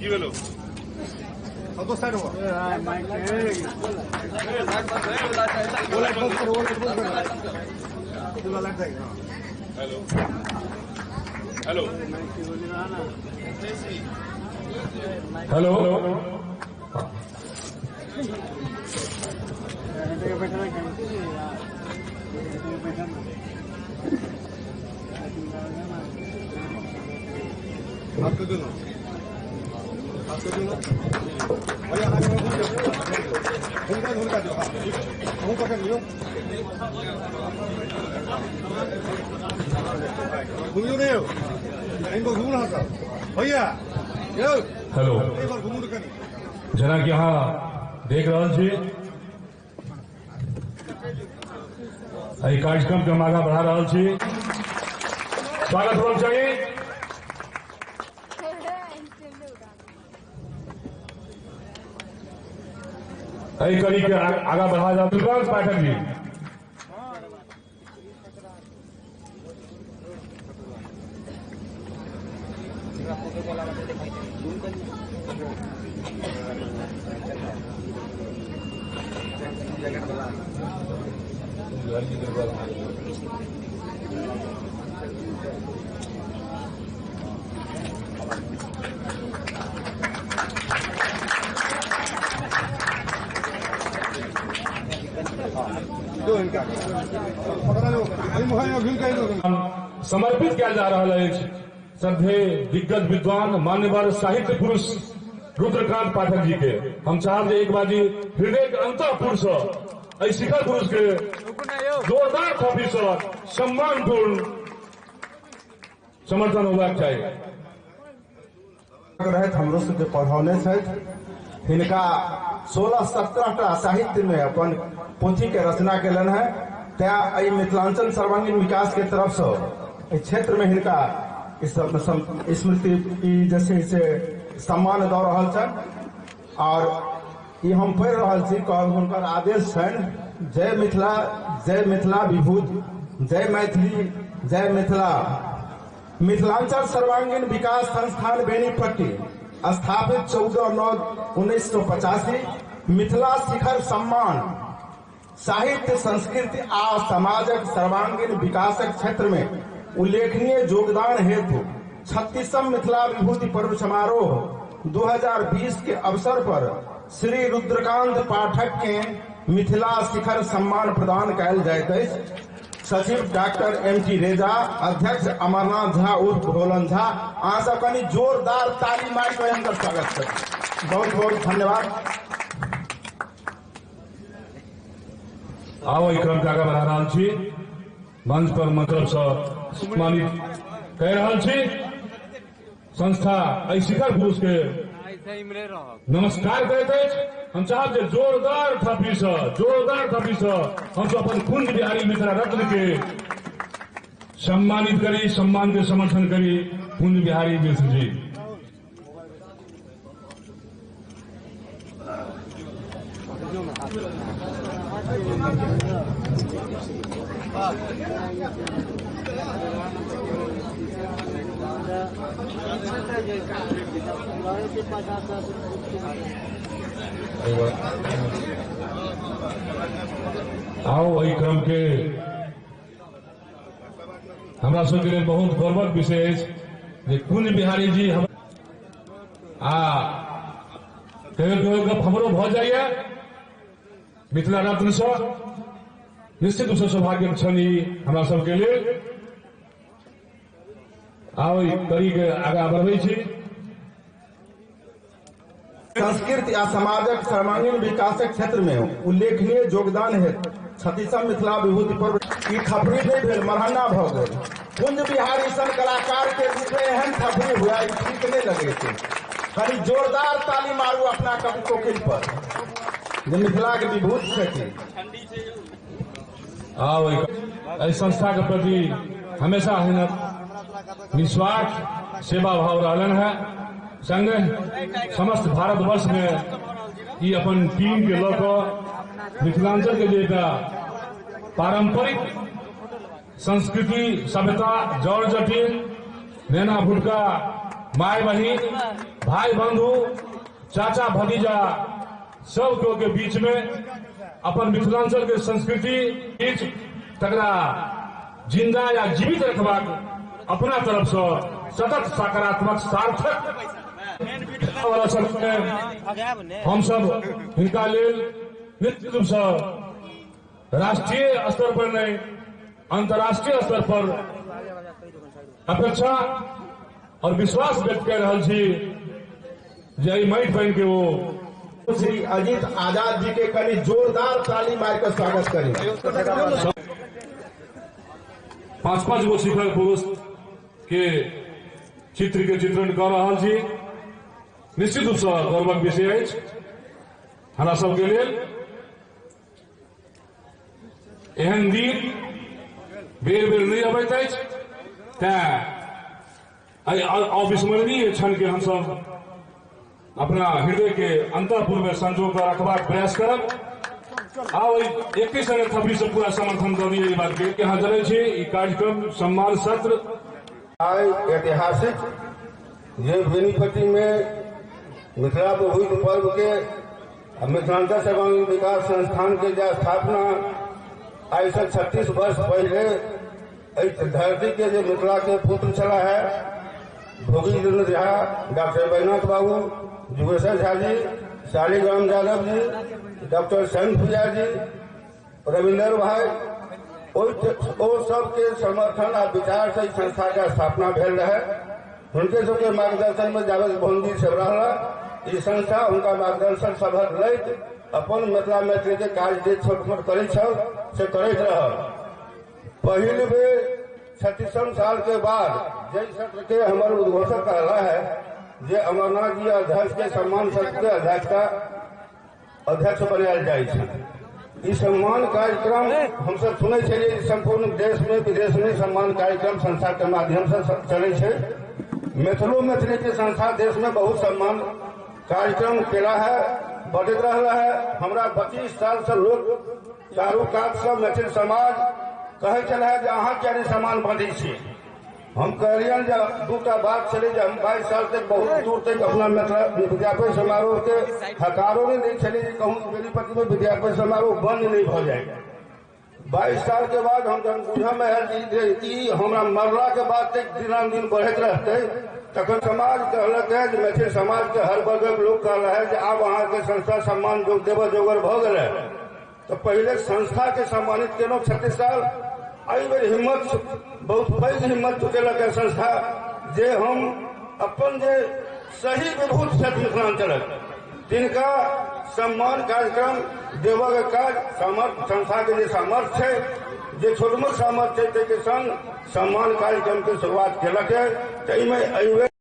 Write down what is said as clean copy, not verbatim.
কি হলো কত সাইড হবো हेलो हेलो हेलो आपको दोनों भैया आगे धुलका दो मुँह पकड़ लियो घूमियो नहीं हो इनको घूमना था भैया हेलो एक बार घूमू का जना कि यहाँ देख रहा छी एहि कार्यक्रम के हम आगा बढ़ा रहा छी स्वागत होना चाहिए एहि कड़ी के आगा बढ़ा जा तुलसीदास पाठक जी समर्पित किया जा रहा है श्रद्धेय दिग्गज विद्वान मान्यवर साहित्य पुरुष रुद्रकांत पाठक जी के हम चाहब एक बाजी हृदय के अंतःपुर से शिखर पुरुष के जोरदार थापी से सम्मानपूर्ण समर्थन होगा चाहिए हमरो सबके पढ़ौने हिनका 16-17 साहित्य में अपन पोथी के रचना कलन है त्या मिथिलांचल सर्वांगीण विकास के तरफ से क्षेत्र में हिनका स्मृति जैसे से सम्मान दऽ रहल छन और ये हम पढ़ि रहल छी हुनकर आदेश छन जय मिथिला विभूत जय मैथिली जय मिथिला मिथिलांचल सर्वांगीण विकास संस्थान बेनीपट्टी स्थापित 14/9/1985 मिथिला शिखर सम्मान साहित्य संस्कृति आ समाजक सर्वांगीण विकासक क्षेत्र में उल्लेखनीय योगदान हेतु 36वीं मिथिला विभूति पर्व समारोह 2020 के अवसर पर श्री रुद्रकांत पाठक के मिथिला शिखर सम्मान प्रदान कयल जाइत अछि। सचिव डॉक्टर MT रेजा, अध्यक्ष अमरनाथ झा उर्फ भोलन झा, अहाँ सब कनी जोरदार ताली मारि कऽ हुनकर स्वागत करू। बहुत बहुत धन्यवाद। आओ ई क्रम के आगा बढ़ा रहल छी मंच पर मतलब से सम्मानित कह रहल छी संस्था एहि शिखर पुरुष के नमस्कार करैत अछि। हम चाहब जे जोरदार थापी से हम सब अपन कुंज बिहारी मिथिला रत्न के सम्मानित करी, सम्मान के समर्थन करी। कुंज बिहारी मिश्र जी आओ एहि क्रम के हमरा सबके लेल बहुत गौरवक विषय अछि जे कुंज बिहारी जी कहियो गप हमरो भऽ जाइए मिथिला रत्न से निश्चित रूप से सौभाग्य छनि हमरा सबके लेल। आओ कड़ी के आगा बढ़बै छी। संस्कृति आ समाजक सर्वांगीण विकासक क्षेत्र में उल्लेखनीय योगदान हेतु 36वीं मिथिला विभूति पर्व ई खपरी नहीं भेल, मरहन्ना भऽ गेल। कुंज बिहारी सन कलाकार के रूप में एहन खपरी हुआ ठीक नहीं लगे थे। कनी जोरदार ताली मारू अपना कवि कोकिल पर जो मिथिला के विभूत छथिन। आओ एहि संस्था के प्रति हमेशा निस्वार्थ सेवा भाव रहलन है। संगे समस्त भारतवर्ष में ये अपन टीम के लऽ कऽ मिथिलांचल के जे पारंपरिक संस्कृति सभ्यता जड़ जटिन नैना भुटका माय बहिन, भाई बंधु, चाचा भतीजा सब के बीच में अपन मिथिलांचल के संस्कृति बीच तकरा जिंदा या जीवित रखबाक अपना तरफ से सतत सकारात्मक सार्थक वाला सब हम सब हिनका लेल निश्चित रूप से राष्ट्रीय स्तर पर नहीं अंतर्राष्ट्रीय स्तर पर अपेक्षा और विश्वास व्यक्त कर रहा छी जे माटि बन के वो श्री अजीत आजाद जी के कनी जोरदार ताली मार कर स्वागत करें। 5-5 गो शिखर पुरुष के चित्र के चित्रण कर रहा छी। निश्चित रूप से गौरवक विषय है हमरा सबके लेल। एहन दिन बेर बेर नहीं अबैत अछि, तें अविस्मरणीय क्षण के हम सब अपना हृदय के अंतःपुर में संजो कर रखबाक प्रयास करब। आओ एक संगे थपड़ी से पूरा समर्थन कर दिए बात के यहाँ जले छे ई कार्यक्रम सम्मान सत्र ऐतिहासिक जे बेनीपट्टी में मिथिला बहुविध पर्व के मिथिलांचल सर्वांगीण विकास संस्थान के जो स्थापना आज से 36 वर्ष पहले धरती के जो मिथिला के पुत्र चला है भोगीन्द्र झा, डॉक्टर बैनाथ बाबू, जुगेश्वर झा जी, शालिग्राम यादव जी, डॉक्टर सन पूजा जी, रविंदर भाई और सबके समर्थन और विचार से संस्था का स्थापना भेल रहे। उनके सबके मार्गदर्शन में जावेद भोंडी सब रहा ई संस्था उनका मार्गदर्शन सभक लैत अपन मिथिला मैथिली के कार्य जे छोट मोट करे से करैत रहल। पहिल बेर 36 साल के बाद जय सत्र के हमारे उद्घोषक कहला है जे अमरनाथ जी अध्यक्ष के सम्मान सत्र के अध्यक्ष बनायल जाए। ई सम्मान कार्यक्रम हम सब सुने छलिए संपूर्ण देश में विदेश में सम्मान कार्यक्रम संस्था के माध्यम से चले छे। मिथिलो मैथिली के संस्था देश में बहुत सम्मान कार्यक्रम केला है, बढ़त रहा है। हमरा 25 साल से लोग चारू कात से मैथिल समाज कहे चला है अहाँ क्या सम्मान बांधे छे। हम कहलियन जब दूटा बात चले जब हम 22 साल तक बहुत दूर तक अपना विद्यापति समारोह के हकारो नहीं चले कहूँ बेनीपट्टी में विद्यापति समारोह बंद नहीं हो जाएगा। 22 साल के बाद हम जब बुझा में हमारा मरला के बाद तक दिन बढ़त रहते तखन समाज कहलक है कि मैथिल समाज के हर वर्गक लोग कहला है कि आब अहाँ के संस्था सम्मान देव जोगर भ गए। तो पहले संस्था के सम्मानित केलहुँ 36 साल। एहि बेर हिम्मत बहुत पैघ हिम्मत चुकेलक है संस्था जे हम अपन जे सही विभूत छथि मिथिलांचलक तिनका सम्मान कार्यक्रम देवक काज संस्था के जे सामर्थ्य है जे छोट मोट सामर्थ्य है के संग सम्मान कार्यक्रम के शुरुआत केलक है।